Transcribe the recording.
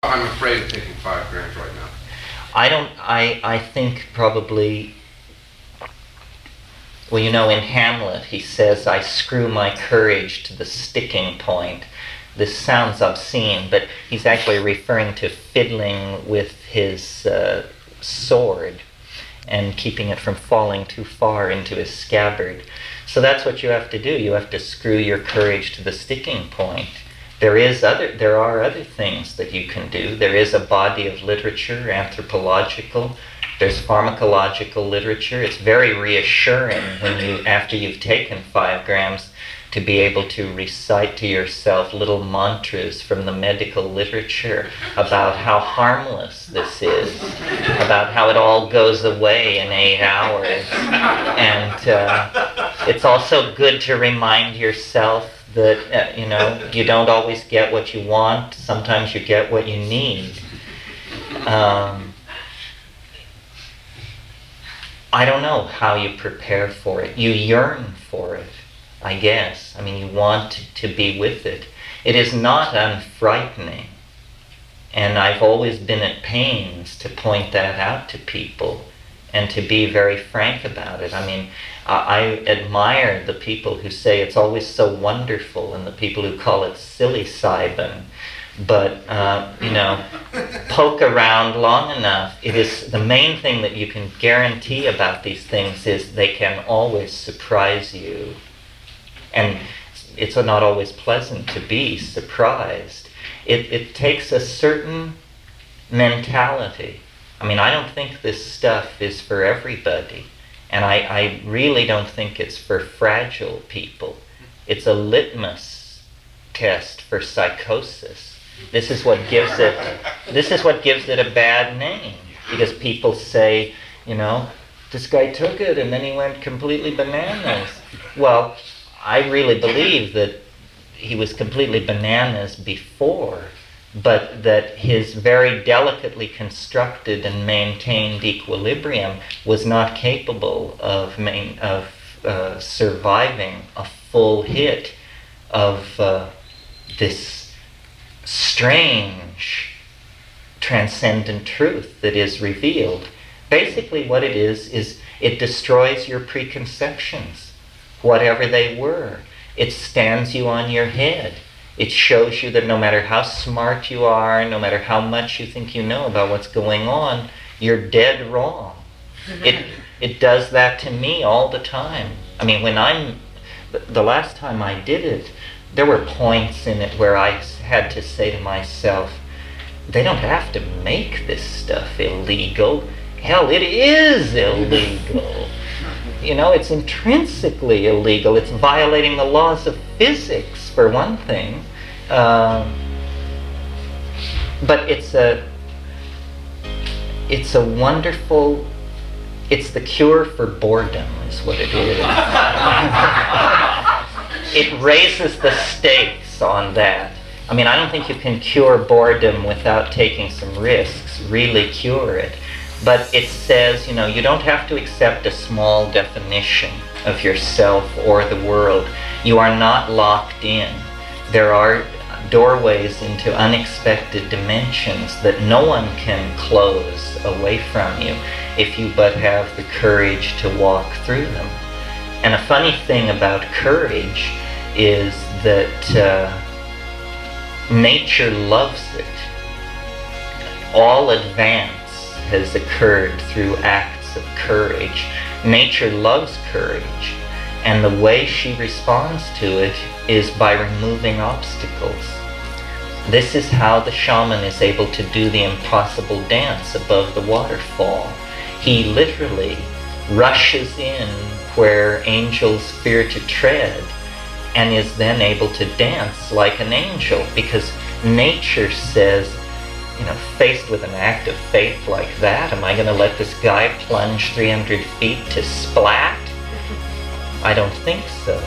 I'm afraid of taking 5 grams right now. I think probably, well, in Hamlet he says, I screw my courage to the sticking point. This sounds obscene, but he's actually referring to fiddling with his sword and keeping it from falling too far into his scabbard. So that's what you have to do. You have to screw your courage to the sticking point. There are other things that you can do. There is a body of literature, anthropological. There's pharmacological literature. It's very reassuring when after you've taken 5 grams, to be able to recite to yourself little mantras from the medical literature about how harmless this is, about how it all goes away in 8 hours. And it's also good to remind yourself that, you don't always get what you want. Sometimes you get what you need. I don't know how you prepare for it. You yearn for it, I guess. You want to be with it. It is not unfrightening. And I've always been at pains to point that out to people and to be very frank about it. I admire the people who say it's always so wonderful and the people who call it psilocybin. But, poke around long enough, it is the main thing that you can guarantee about these things is they can always surprise you. And it's not always pleasant to be surprised. It takes a certain mentality. I don't think this stuff is for everybody. And I really don't think it's for fragile people. It's a litmus test for psychosis. This is what gives it a bad name. Because people say, this guy took it and then he went completely bananas. Well, I really believe that he was completely bananas before, but that his very delicately constructed and maintained equilibrium was not capable of surviving a full hit of this strange transcendent truth that is revealed. Basically what it is it destroys your preconceptions, whatever they were. It stands you on your head. It shows you that no matter how smart you are, no matter how much you think you know about what's going on, you're dead wrong. It does that to me all the time. The last time I did it, there were points in it where I had to say to myself, they don't have to make this stuff illegal. Hell, it is illegal. It's intrinsically illegal. It's violating the laws of physics, for one thing. But it's a wonderful, it's the cure for boredom, is what it is. It raises the stakes on that. I don't think you can cure boredom without taking some risks, really cure it. But it says, you don't have to accept a small definition of yourself or the world. You are not locked in. There are doorways into unexpected dimensions that no one can close away from you if you but have the courage to walk through them. And a funny thing about courage is that nature loves it. All advance has occurred through acts of courage. Nature loves courage, and the way she responds to it is by removing obstacles. This is how the shaman is able to do the impossible dance above the waterfall. He literally rushes in where angels fear to tread and is then able to dance like an angel, because nature says, faced with an act of faith like that, am I going to let this guy plunge 300 feet to splat? I don't think so.